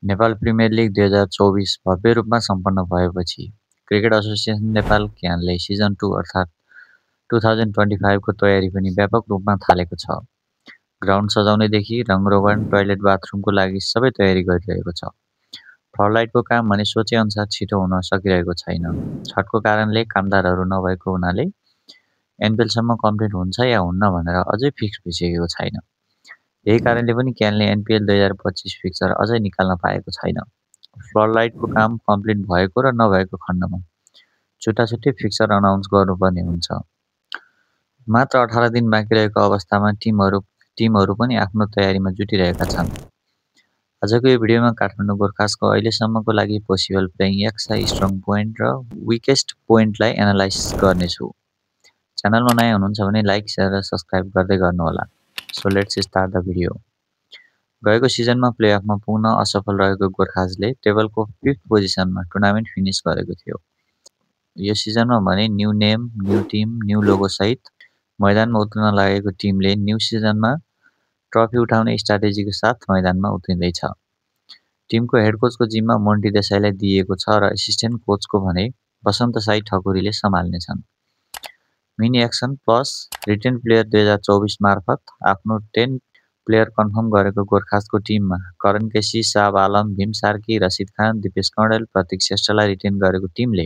Nepal premier league 2024 भव्य रूपमा सम्पन्न भएपछि क्रिकेट एसोसिएसन नेपाल क्यानले सिजन 2 अर्थात् 2025 को तयारी पनि व्यापक रूपमा थालेको छ। ग्राउन्ड सजाउनेदेखि रङरोगन, टोयलेट बाथरुमको लागि सबै तयारी गरिरहेको छ। फ्लडलाइटको काम भने सोचेअनुसार छिटो हुन सकिरहेको छैन। छठको कारणले कामदारहरू नभएको हुनाले एनपिएलसम्म कम्प्लिट हुन्छ या हुन्न भनेर अझै फिक्स भइसकेको छैन। यही कारणले पनि क्यानले एनपिएल 2025 फिक्चर अझै निकाल्न पाएको छैन। फ्लडलाइटको काम कम्प्लिट भएको र नभएको खण्डमा छुट्टाछुट्टै फिक्चर अनाउन्स गर्नुपर्ने हुन्छ। मात्र 18 दिन बाँकी रहेको अवस्थामा टिमहरू पनि आफ्नो तयारीमा जुटिरहेका छन्। आजको यो भिडियोमा काठमाडौँ गोर्खासको अहिलेसम्मको लागि possible playing excise strong point र विकेस्ट पोइन्टलाई एनालाइज गर्नेछु। च्यानलमा नयाँ हुनुहुन्छ भने लाइक, शेयर र सब्स्क्राइब गर्दै गर्नुहोला। So let's start the video. गएको सिजनमा प्लेअफमा पुग्न असफल रहेको गोर्खासले टेबलको 5th पोजिसनमा टुर्नामेन्ट फिनिस गरेको थियो। यो सिजनमा भने new name, new team, new logo सहित मैदानमा उत्रन लागेको टिमले न्यू सिजनमा ट्रफी उठाउने स्ट्राटेजीको साथ मैदानमा उत्रिँदैछ। टिमको हेड कोचको जिम्मा मोन्टी देसाईलाई दिइएको छ र एसिस्टेन्ट कोचको भने बसन्त साई ठकुरीले सम्हाल्नेछन्। Mini auction plus retain player 2024 मार्फत आफ्नो 10 प्लेयर कन्फर्म गरेको गोर्खासको टिममा करण केसी, साहब आलम, भीम सार्की, रसिद खान, दिपेश कौडेल, प्रतीक श्रेष्ठलाई रिटेन गरेको टिमले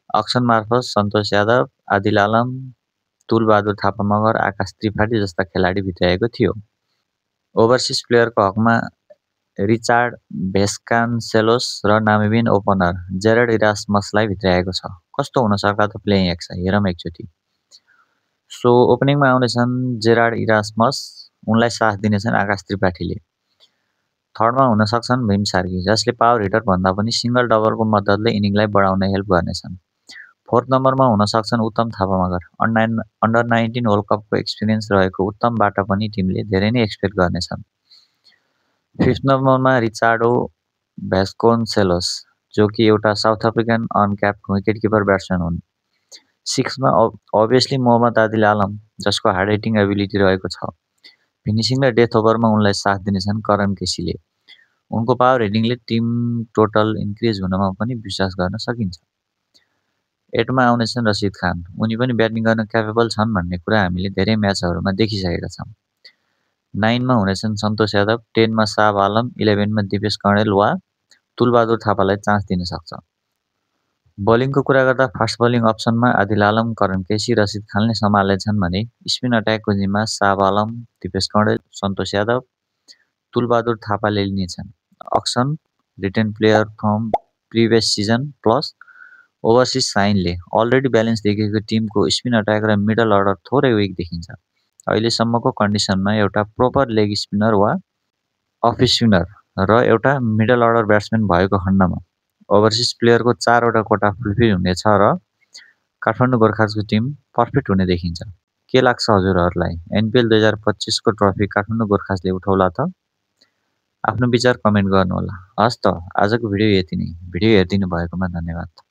अक्सन मार्फत सन्तोष यादव, आदिल आलम, तुलबहादुर थापा मगर, आकाश त्रिपाठी जस्ता खेलाडी भित्राएको थियो। ओभरसिज प्लेयरको हकमा रिचार्ड भेस्कान्सेलोस र नामिबियन ओपनर जेरड इरास्मसलाई भित्राएको छ। कस्तो हुन सक्ला त प्लेइङ एक्स हेरौँ एकचोटि। सो ओपनिङमा आउनेछन् जेराड इरास्मस, उनलाई साथ दिनेछन् आकाश त्रिपाठीले। थर्डमा हुन सक्छन् भीम सार्की, जसले पावर हिटर भन्दा पनि सिंगल डबलको मद्दतले इनिङलाई बढाउन हेल्प गर्नेछन्। फोर्थ नम्बरमा हुन सक्छन् उत्तम थापा मगर, अन्डर 19 वर्ल्ड कपको एक्सपिरियन्स रहेको उत्तमबाट पनि टिमले धेरै नै एक्सपेक्ट गर्नेछन्। फिफ्थ नम्बरमा रिचार्डो भेस्कोन्सेलोस, जो कि एउटा South African uncapped wicket keeper batsman हुन्। सिक्समा अभियसली मोहम्मद आदिल आलम, जसको हार्ड हिटिङ एबिलिटी रहेको छ। फिनिसिङ र डेथ ओभरमा उनलाई साथ दिनेछन् करण केसीले। उनको पावर हिटिङले टिम टोटल इन्क्रिज हुनमा पनि विश्वास गर्न सकिन्छ। 8मा आउनेछन् रसिद खान, उनी पनि ब्याटिङ गर्न क्यापेबल छन् भन्ने कुरा हामीले धेरै म्याचहरूमा देखिसकेका छौँ। 9मा हुनेछन् सन्तोष यादव, 10मा साहब आलम, 11मा दिपेश कौडेल वा तुलबहादुर थापालाई चान्स दिन सक्छ। बोलिङको कुरा गर्दा फास्ट बोलिङ अप्सनमा आदिल आलम, करण केसी, रसिद खानले सम्हाल्नेछन् भने स्पिन अट्याकको जिम्मा साहब आलम, दिपेश कौडेल, सन्तोष यादव, तुलबहादुर थापाले लिनेछन्। Auction retain player from previous season plus overseas साइनले अलरेडी ब्यालेन्स देखेको टिमको स्पिन अट्याक र मिडल अर्डर थोरै विक देखिन्छ। अहिलेसम्मको कन्डिसनमा एउटा प्रोपर लेग स्पिनर वा अफ स्पिनर र एउटा मिडल अर्डर ब्याट्सम्यान भएको खण्डमा ओभरसिज प्लेयरको 4वटा कोटा फुलफिल हुनेछ र काठमाडौँ गोर्खासको टिम पर्फेक्ट हुने देखिन्छ। के लाग्छ हजुरहरूलाई? एनपिएल 2025 को ट्रफी काठमाडौँ गोर्खासले उठाउला त? आफ्नो विचार कमेन्ट गर्नुहोला। हस् त, आजको भिडियो यति नै। भिडियो हेरिदिनु भएकोमा धन्यवाद।